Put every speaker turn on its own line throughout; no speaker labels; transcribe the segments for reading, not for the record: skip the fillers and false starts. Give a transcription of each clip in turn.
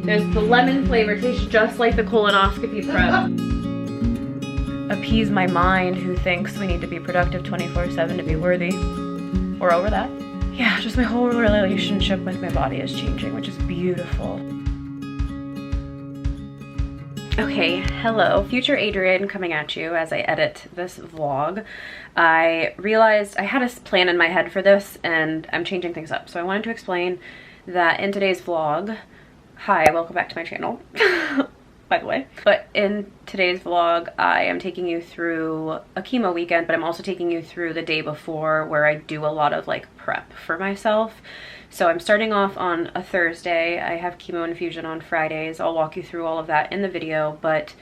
There's the lemon flavor. It tastes just like the colonoscopy prep. Appease my mind who thinks we need to be productive 24/7 to be worthy. Or over that. Yeah, just my whole relationship with my body is changing, which is beautiful. Okay, hello, future Adrienne coming at you as I edit this vlog. I realized I had a plan in my head for this and I'm changing things up. So I wanted to explain that in today's vlog, hi, welcome back to my channel, by the way. But in today's vlog, I am taking you through a chemo weekend, but I'm also taking you through the day before where I do a lot of like prep for myself. So I'm starting off on a Thursday. I have chemo infusion on Fridays. I'll walk you through all of that in the video, but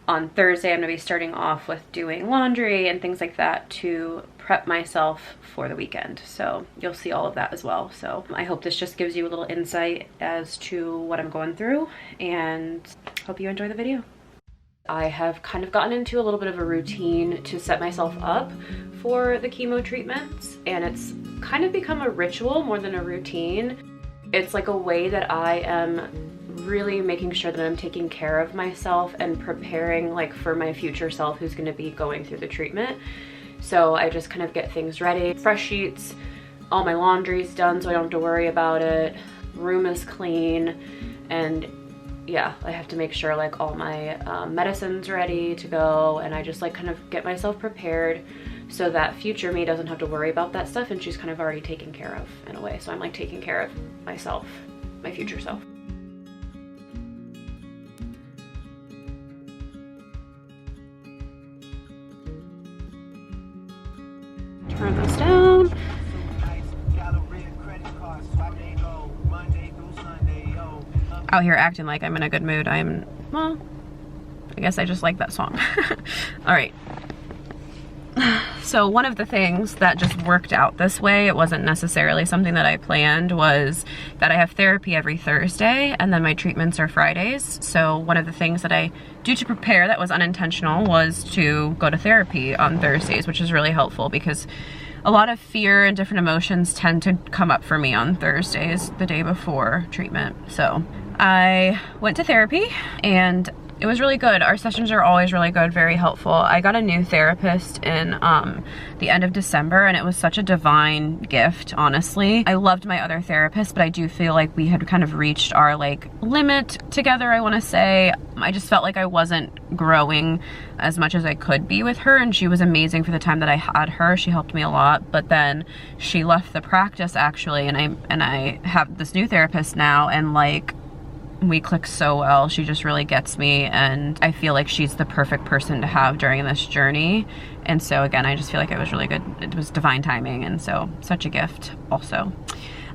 on Thursday I'm gonna be starting off with doing laundry and things like that to prep myself for the weekend. So you'll see all of that as well. So I hope this just gives you a little insight as to what I'm going through and hope you enjoy the video. I have kind of gotten into a little bit of a routine to set myself up for the chemo treatments, and it's kind of become a ritual more than a routine. It's like a way that I am really making sure that I'm taking care of myself and preparing like for my future self who's going to be going through the treatment. So I just kind of get things ready, fresh sheets, all my laundry's done so I don't have to worry about it, room is clean, and yeah, I have to make sure like all my medicine's ready to go, and I just like kind of get myself prepared so that future me doesn't have to worry about that stuff, and she's kind of already taken care of in a way. So I'm like taking care of myself, my future self. Turn this down. Out here acting like I'm in a good mood. Well, I guess I just like that song. All right. So one of the things that just worked out this way, it wasn't necessarily something that I planned, was that I have therapy every Thursday and then my treatments are Fridays. So one of the things that I do to prepare that was unintentional was to go to therapy on Thursdays, which is really helpful because a lot of fear and different emotions tend to come up for me on Thursdays, the day before treatment. So I went to therapy and it was really good. Our sessions are always really good, very helpful. I got a new therapist in the end of December, and it was such a divine gift, honestly. I loved my other therapist, but I do feel like we had kind of reached our like limit together, I wanna say. I just felt like I wasn't growing as much as I could be with her, and she was amazing for the time that I had her. She helped me a lot, but then she left the practice actually, and I have this new therapist now, and like, we click so well. She just really gets me, and I feel like she's the perfect person to have during this journey. And so again, I just feel like it was really good. It was divine timing, and so such a gift also.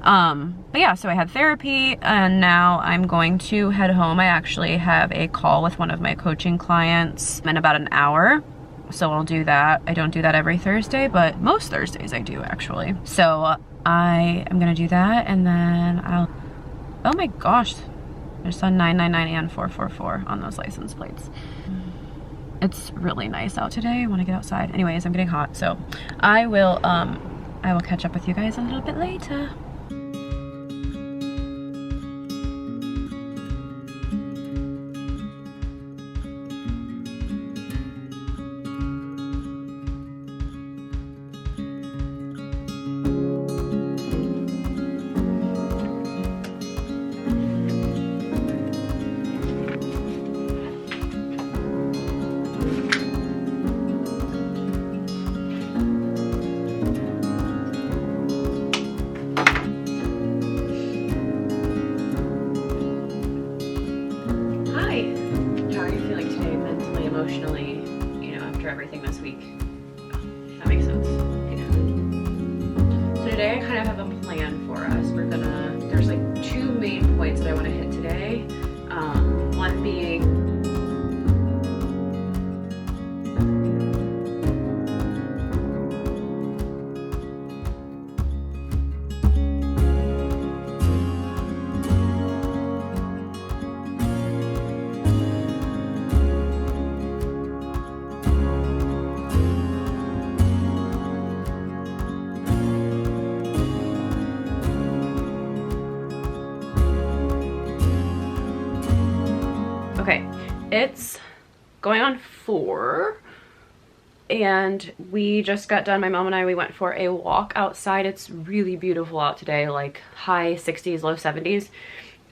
But yeah, so I had therapy and now I'm going to head home. I actually have a call with one of my coaching clients in about an hour. So I'll do that. I don't do that every Thursday, but most Thursdays I do actually. So I am gonna do that, and then oh my gosh, there's a 999 and 444 on those license plates. It's really nice out today. I want to get outside. Anyways, I'm getting hot, so I will catch up with you guys a little bit later. Emotionally, you know, after everything this week. That makes sense. Yeah. So today I kind of have a plan for us. There's like two main points that I want to hit today. One being Okay, it's going on 4. And we just got done, my mom and I, we went for a walk outside. It's really beautiful out today, like high 60s, low 70s,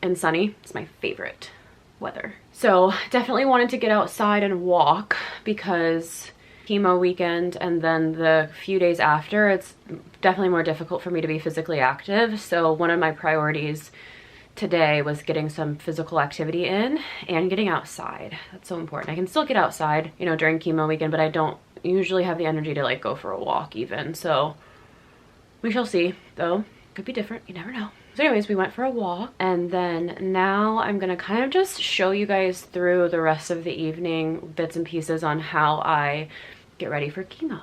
and sunny. It's my favorite weather. So definitely wanted to get outside and walk because chemo weekend and then the few days after, it's definitely more difficult for me to be physically active. So one of my priorities today was getting some physical activity in and getting outside. That's so important. I can still get outside, you know, during chemo weekend, but I don't usually have the energy to like go for a walk even. So we shall see, though. Could be different, you never know. So anyways, we went for a walk, and then now I'm gonna kind of just show you guys through the rest of the evening, bits and pieces on how I get ready for chemo.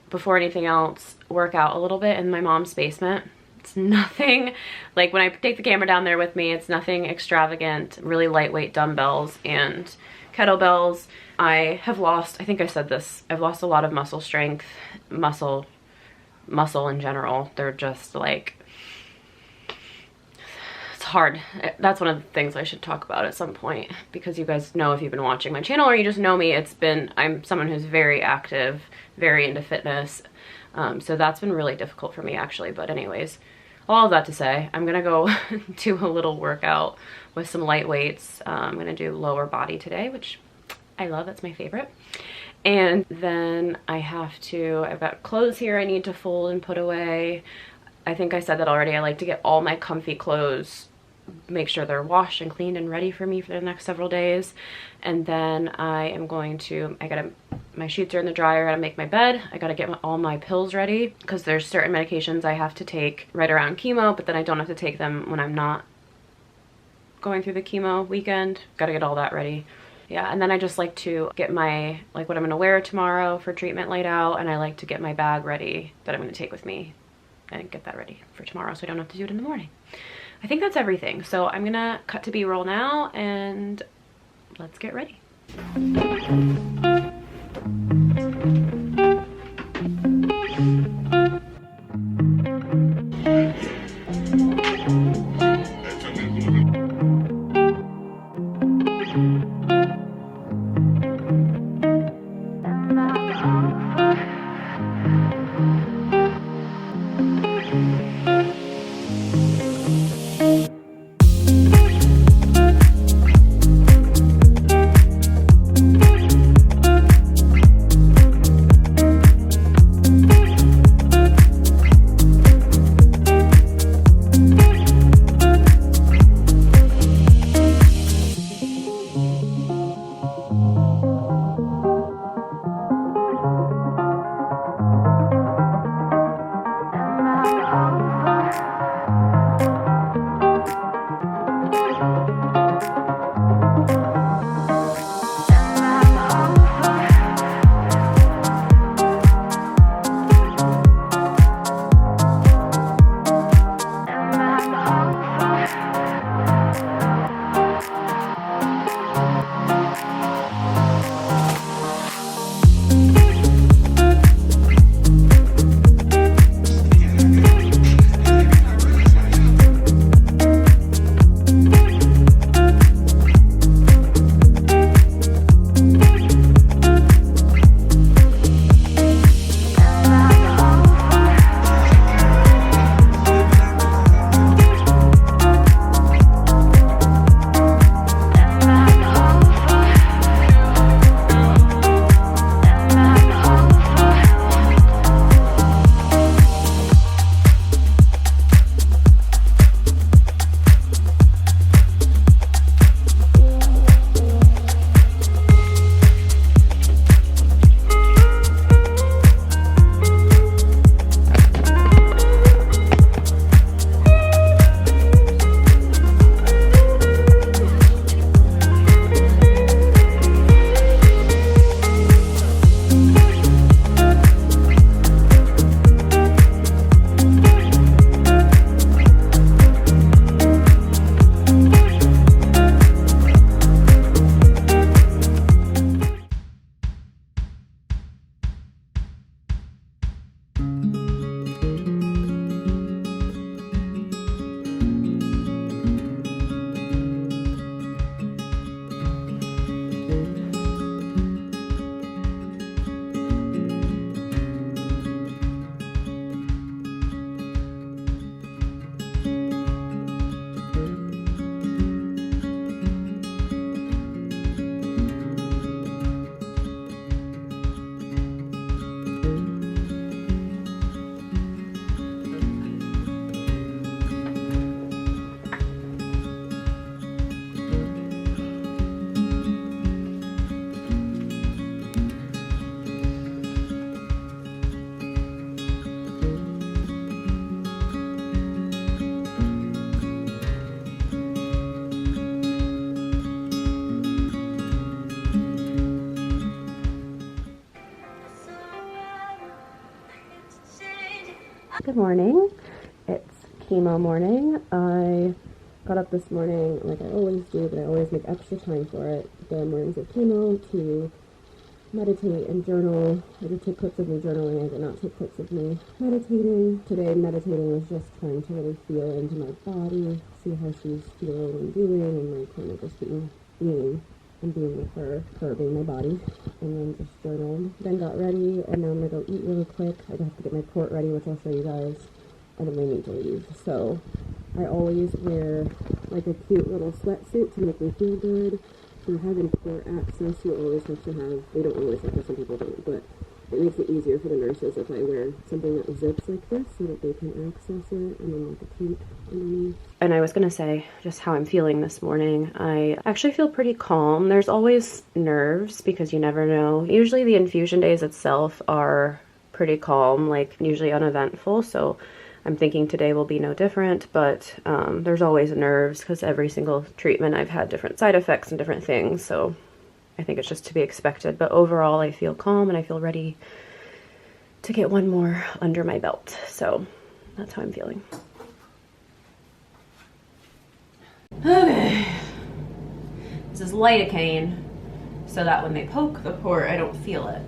Before anything else, work out a little bit in my mom's basement. It's nothing, like when I take the camera down there with me, it's nothing extravagant, really lightweight dumbbells and kettlebells. I have lost, I think I said this, I've lost a lot of muscle strength, muscle in general. They're just like, it's hard. That's one of the things I should talk about at some point, because you guys know, if you've been watching my channel or you just know me, I'm someone who's very active, very into fitness. So that's been really difficult for me actually. But anyways, all of that to say, I'm gonna go do a little workout with some light weights. I'm gonna do lower body today, which I love, that's my favorite. And then I've got clothes here I need to fold and put away. I think I said that already. I like to get all my comfy clothes, make sure they're washed and cleaned and ready for me for the next several days. And then my sheets are in the dryer, I gotta make my bed, I gotta get all my pills ready, because there's certain medications I have to take right around chemo, but then I don't have to take them when I'm not going through the chemo weekend. Gotta get all that ready. Yeah, and then I just like to get my, like what I'm gonna wear tomorrow for treatment laid out, and I like to get my bag ready that I'm gonna take with me and get that ready for tomorrow so I don't have to do it in the morning. I think that's everything. So I'm gonna cut to B-roll now and let's get ready. Good morning. It's chemo morning. I got up this morning like I always do, but I always make extra time for it. The mornings of chemo to meditate and journal. I did take clips of me journaling. I did not take clips of me meditating. Today meditating was just trying to really feel into my body, see how she's feeling and doing, and like kind of just being and being with her being my body, and then just journaled. Then got ready, and now I'm gonna go eat really quick. I have to get my port ready, which I'll show you guys, and then we need to leave. So I always wear like a cute little sweatsuit to make me feel good. So having port access, you always have to have, they don't always have to, some people don't, but it makes it easier for the nurses if I wear something that zips like this so that they can access it, and then like a tape underneath. And I was gonna say just how I'm feeling this morning. I actually feel pretty calm. There's always nerves because you never know. Usually the infusion days itself are pretty calm, like usually uneventful, so I'm thinking today will be no different, but there's always nerves because every single treatment I've had different side effects and different things, so I think it's just to be expected. But overall I feel calm and I feel ready to get one more under my belt, so that's how I'm feeling. Okay, this is lidocaine so that when they poke the port I don't feel it.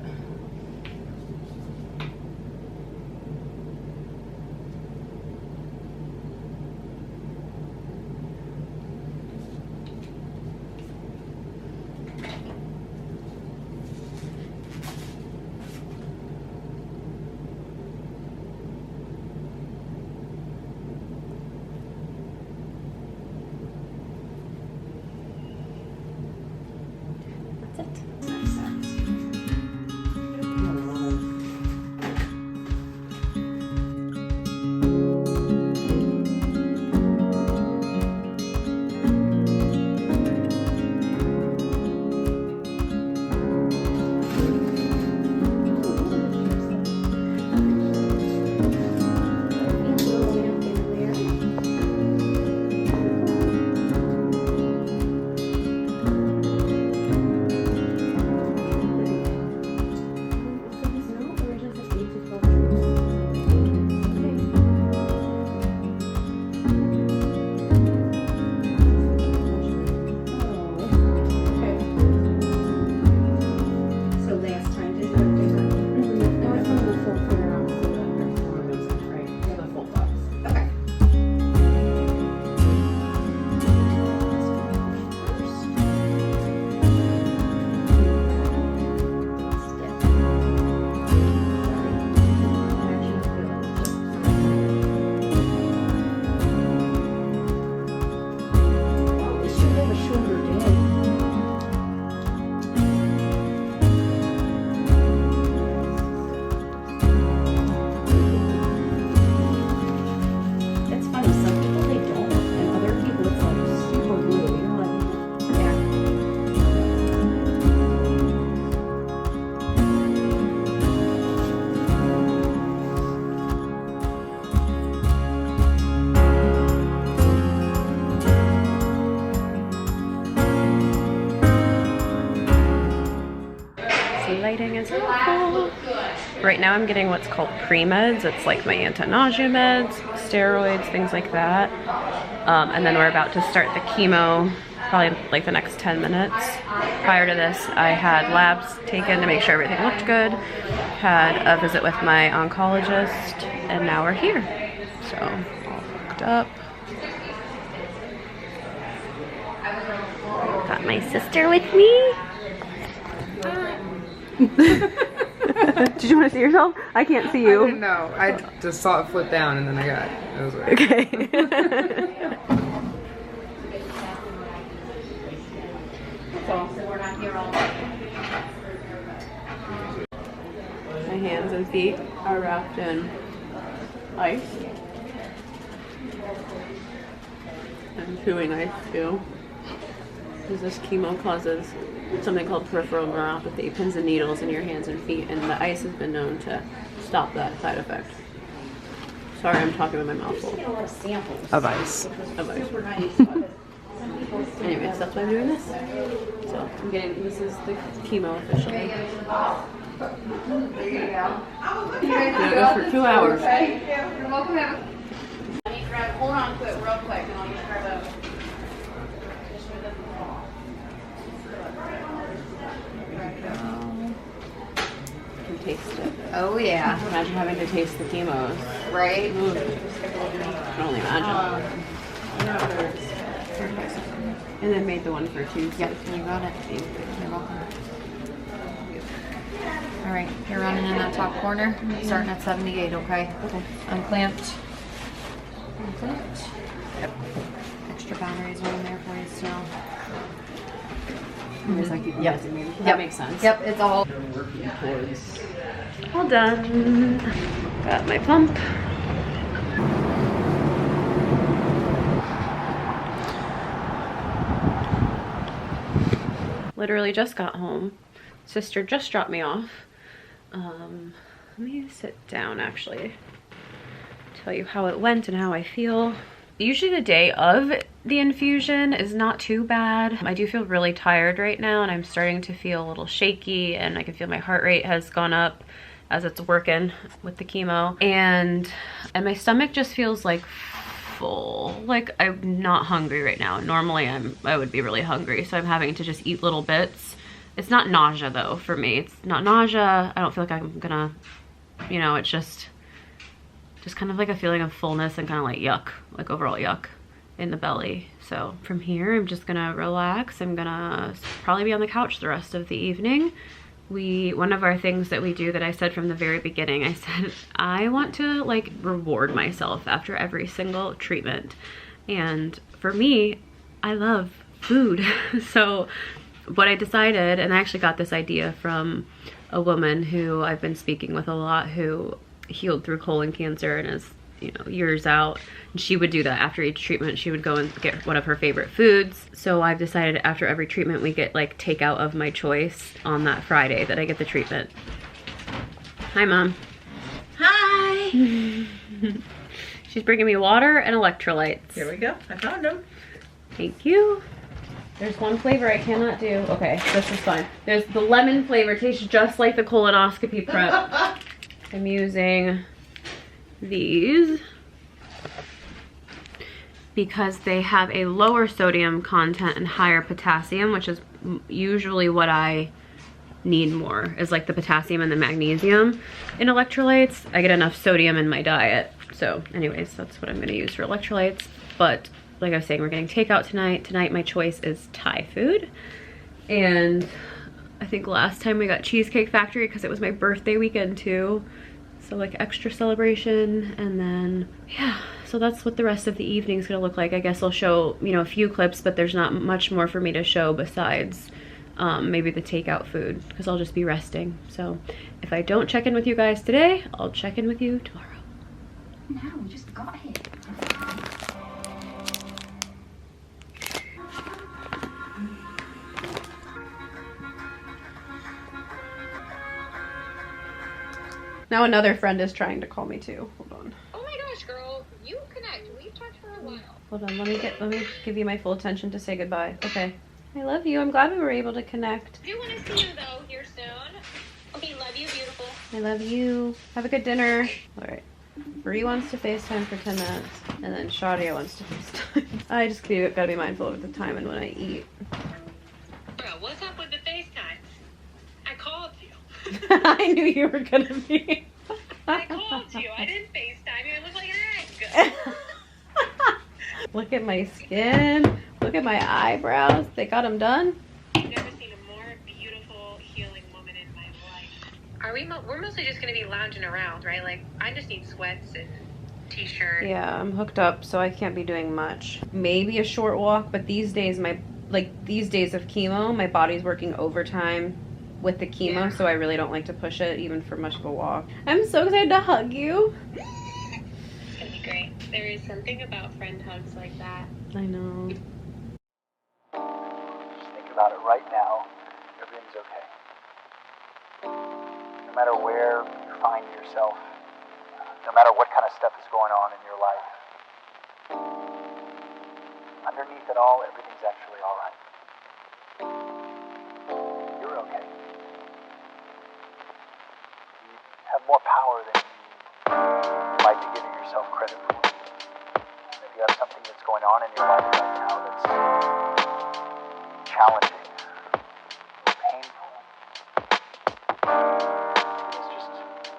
Lighting is helpful. Right now I'm getting what's called pre-meds. It's like my anti-nausea meds, steroids, things like that. And then we're about to start the chemo, probably like the next 10 minutes. Prior to this, I had labs taken to make sure everything looked good. Had a visit with my oncologist, and now we're here. So, all hooked up. Got my sister with me. Did you want to see yourself? I can't see you.
I didn't know. I just saw it flip down and then I got it. It was weird.
Okay.
So we're not here all day.
My hands and feet are wrapped in ice. I'm chewing ice too. Because this chemo causes something called peripheral neuropathy, pins and needles in your hands and feet, and the ice has been known to stop that side effect. Sorry, I'm talking with my mouth full.
Of ice.
Of ice. Anyways, that's why I'm doing this. So I'm getting, this is the chemo officially.
There you go.
It goes for 2 hours.
You're welcome. I need to grab, hold on to it real quick and I'll just grab a dish with it.
You can taste it.
Oh yeah.
Imagine having to taste the chemos.
Right?
Ooh. I can only imagine. And then made the one for Tuesday.
Yep, you got it. You're welcome. All right, you're running in that top corner, starting at 78, okay?
Okay.
Unclamped. Unclamped. Yep. Extra batteries are in there for you still.
It's like you can
Yep.
That makes sense.
Yep, it's all.
All done. Got my pump. Literally just got home. Sister just dropped me off. Let me sit down actually. Tell you how it went and how I feel. Usually the day of the infusion is not too bad. I do feel really tired right now and I'm starting to feel a little shaky and I can feel my heart rate has gone up as it's working with the chemo. And my stomach just feels like full. Like I'm not hungry right now. Normally I would be really hungry, so I'm having to just eat little bits. It's not nausea though for me. It's not nausea. I don't feel like I'm gonna, you know, it's just kind of like a feeling of fullness and kind of like yuck, like overall yuck in the belly. So from here, I'm just gonna relax. I'm gonna probably be on the couch the rest of the evening. One of our things that we do that I said from the very beginning, I said, I want to like reward myself after every single treatment. And for me, I love food. So what I decided, and I actually got this idea from a woman who I've been speaking with a lot, who healed through colon cancer and is, you know, years out. And she would do that after each treatment. She would go and get one of her favorite foods. So I've decided after every treatment we get like takeout of my choice on that Friday that I get the treatment. Hi, Mom.
Hi!
She's bringing me water and electrolytes.
Here we go. I found them.
Thank you. There's one flavor I cannot do. Okay, this is fine. There's the lemon flavor. It tastes just like the colonoscopy prep. I'm using these because they have a lower sodium content and higher potassium, which is usually what I need more, is like the potassium and the magnesium in electrolytes. I get enough sodium in my diet. So anyways, that's what I'm gonna use for electrolytes. But like I was saying, we're getting takeout tonight. Tonight my choice is Thai food. And I think last time we got Cheesecake Factory because it was my birthday weekend too. So like extra celebration. And then, yeah, so that's what the rest of the evening's gonna look like. I guess I'll show, you know, a few clips, but there's not much more for me to show besides maybe the takeout food because I'll just be resting. So if I don't check in with you guys today, I'll check in with you tomorrow.
No, we just got here.
Now another friend is trying to call me too. Hold on.
Oh my gosh, girl, you connect. We've talked for a while.
Hold on, let me give you my full attention to say goodbye. Okay. I love you. I'm glad we were able to connect.
I do want to see you though here soon. Okay, love you, beautiful.
I love you. Have a good dinner. All right. Bree wants to FaceTime for 10 minutes, and then Shadia wants to FaceTime. I just gotta be mindful of the time and when I eat.
Bro, what's up with the FaceTime? I called you.
I knew you were gonna be.
I called you. I didn't FaceTime you. It looked like an egg.
Look at my skin. Look at my eyebrows. They got them done.
I've never seen a more beautiful, healing woman in my life. We're mostly just gonna be lounging around, right? Like, I just need sweats and t-shirt.
Yeah, I'm hooked up, so I can't be doing much. Maybe a short walk, but these days these days of chemo, my body's working overtime with the chemo,
Yeah.
so I really don't like to push it even for much of a walk. I'm so excited to hug you.
It's gonna be great. There is something about friend hugs like that.
I know.
Just think about it right now. Everything's okay. No matter where you find yourself, no matter what kind of stuff is going on in your life, underneath it all, everything's actually all right. You're okay. more power than you might be giving yourself credit for. And if you have something that's going on in your life right now that's challenging, painful, it's just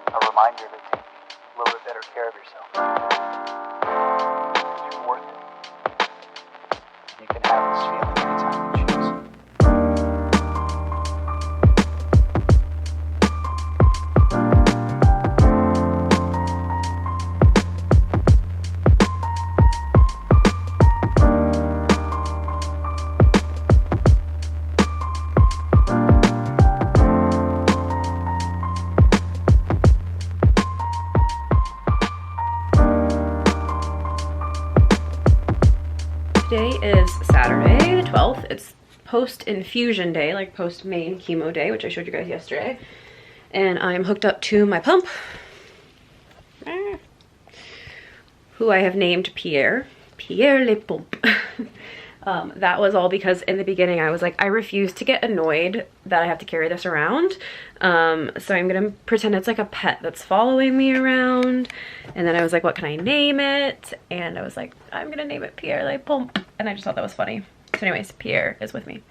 a reminder to take a little bit better care of yourself. Because you're worth it. You can have this feeling anytime you choose.
Today is Saturday the 12th. It's post-infusion day, like post-main chemo day, which I showed you guys yesterday. And I'm hooked up to my pump, who I have named Pierre. Pierre Le Pompe. That was all because in the beginning I was like, I refuse to get annoyed that I have to carry this around. So I'm gonna pretend it's like a pet that's following me around. And then I was like, what can I name it? And I was like, I'm gonna name it Pierre Le Pompe. And I just thought that was funny. So anyways, Pierre is with me.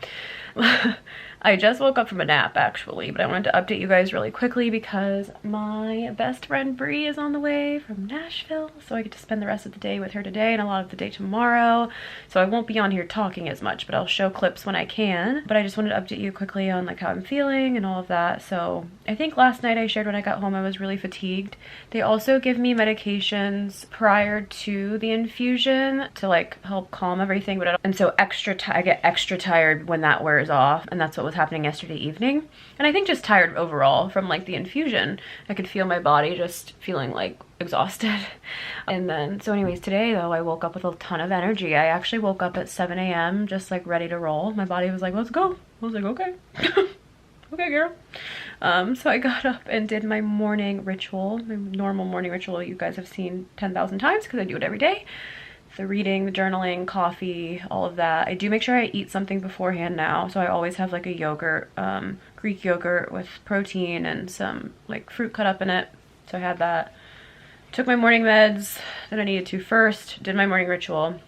I just woke up from a nap actually, but I wanted to update you guys really quickly because my best friend Bree is on the way from Nashville. So I get to spend the rest of the day with her today and a lot of the day tomorrow. So I won't be on here talking as much, but I'll show clips when I can. But I just wanted to update you quickly on like how I'm feeling and all of that. So I think last night I shared when I got home I was really fatigued. They also give me medications prior to the infusion to like help calm everything, but and so I get extra tired when that wears off, and that's what was happening yesterday evening. And I think just tired overall from like the infusion. I could feel my body just feeling like exhausted. And then so anyways, today though I woke up with a ton of energy. I actually woke up at 7 a.m. just like ready to roll. My body was like, let's go. I was like, okay. Okay, girl. So I got up and did my morning ritual, my normal morning ritual you guys have seen 10,000 times because I do it every day. The reading, the journaling, coffee, all of that. I do make sure I eat something beforehand now. So I always have like a yogurt, Greek yogurt with protein and some like fruit cut up in it. So I had that. Took my morning meds that I needed to first, did my morning ritual.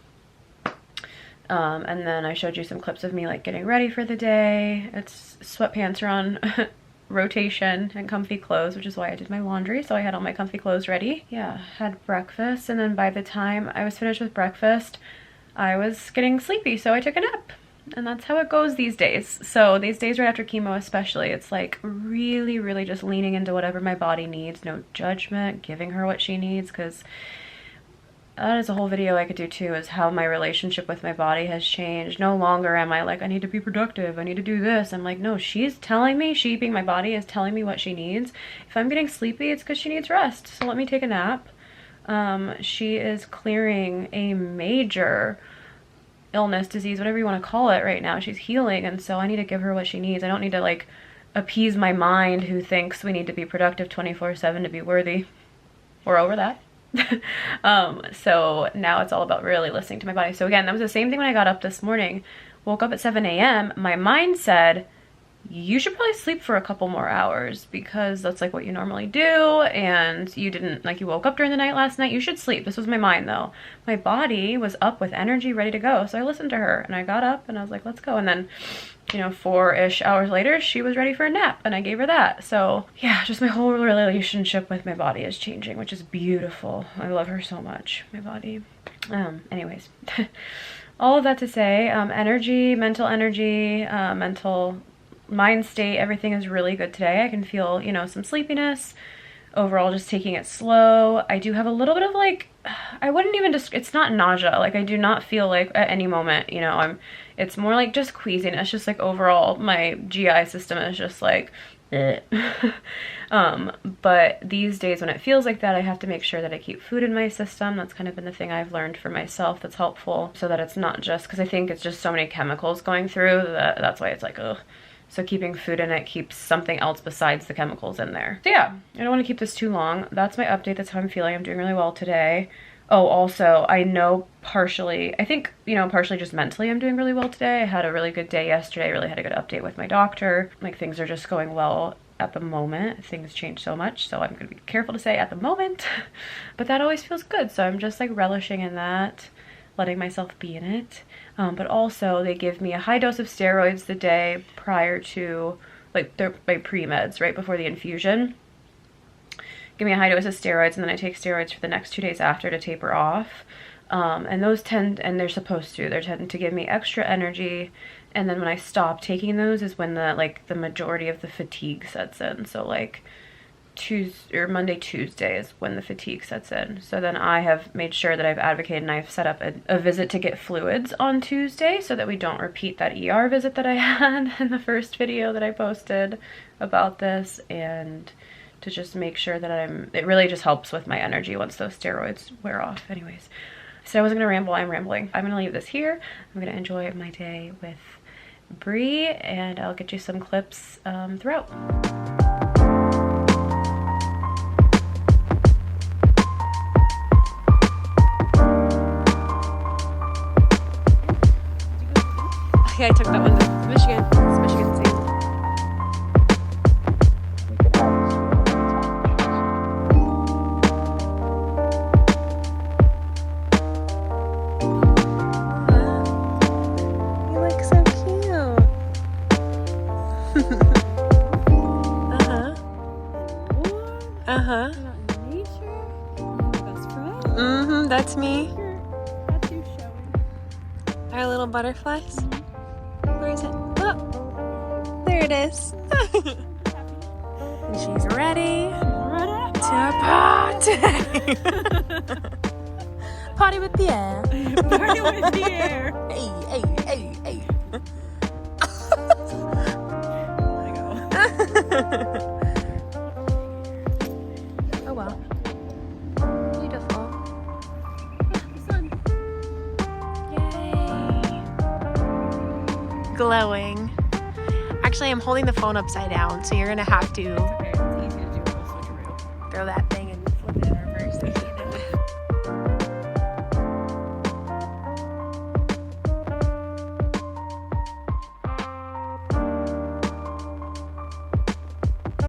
And then I showed you some clips of me like getting ready for the day. It's sweatpants are on rotation and comfy clothes, which is why I did my laundry. So I had all my comfy clothes ready. Yeah, had breakfast, and then by the time I was finished with breakfast, I was getting sleepy, so I took a nap. And that's how it goes these days. So these days right after chemo especially, it's like really, really just leaning into whatever my body needs. No judgment, giving her what she needs, because that is a whole video I could do too, is how my relationship with my body has changed. No longer am I like, I need to be productive, I need to do this. I'm like, no, she's telling me, she being my body is telling me what she needs. If I'm getting sleepy, it's because she needs rest. So let me take a nap. She is clearing a major illness, disease, whatever you want to call it right now. She's healing, and so I need to give her what she needs. I don't need to like appease my mind who thinks we need to be productive 24/7 to be worthy. We're over that. So now it's all about really listening to my body. So again, that was the same thing when I got up this morning. Woke up at 7 a.m. My mind said, you should probably sleep for a couple more hours because that's like what you normally do, and you didn't, like, you woke up during the night last night, you should sleep. This was my mind though. My body was up with energy, ready to go. So I listened to her and I got up and I was like, let's go. And then, you know, 4-ish hours later, she was ready for a nap and I gave her that. So yeah, just my whole relationship with my body is changing, which is beautiful. I love her so much, my body. Anyways, all of that to say, energy, mental mind state, everything is really good today. I can feel, you know, some sleepiness. Overall, just taking it slow. I do have a little bit of like, I wouldn't even just, it's not nausea. Like I do not feel like at any moment, you know, it's more like just queasiness. Just like overall, my GI system is just like, but these days when it feels like that, I have to make sure that I keep food in my system. That's kind of been the thing I've learned for myself that's helpful, so that it's not just, because I think it's just so many chemicals going through that's why it's like, ugh. So keeping food in it keeps something else besides the chemicals in there. So yeah, I don't want to keep this too long. That's my update. That's how I'm feeling. I'm doing really well today. Oh, also, I know partially, I think, you know, partially just mentally I'm doing really well today. I had a really good day yesterday. I really had a good update with my doctor. Like things are just going well at the moment. Things change so much, so I'm gonna be careful to say at the moment. But that always feels good, so I'm just like relishing in that, letting myself be in it. But also they give me a high dose of steroids the day prior to, like, my pre-meds right before the infusion. Give me a high dose of steroids, and then I take steroids for the next 2 days after to taper off. And those tend, and they're supposed to, they're tending to give me extra energy. And then when I stop taking those is when the majority of the fatigue sets in. So like Monday, Tuesday is when the fatigue sets in. So then I have made sure that I've advocated and I've set up a visit to get fluids on Tuesday so that we don't repeat that ER visit that I had in the first video that I posted about this, and to just make sure that it really just helps with my energy once those steroids wear off. Anyways, so I wasn't gonna ramble, I'm rambling. I'm gonna leave this here. I'm gonna enjoy my day with Bree, and I'll get you some clips throughout. Okay, I took that one to Michigan. It's Michigan State.
You look so cute. Uh-huh. Mm-hmm, that's me. Our little butterflies. Where is it? Oh, there it is. And she's ready to party. Party with the air. Party with the air. Hey, hey, hey, hey. Oh well. Beautiful. Yeah, the sun. Yay. Glowing. Actually, I'm holding the phone upside down, so you're gonna have to
Okay, it's easy to do a little switcheroo.
throw that thing and flip it in reverse.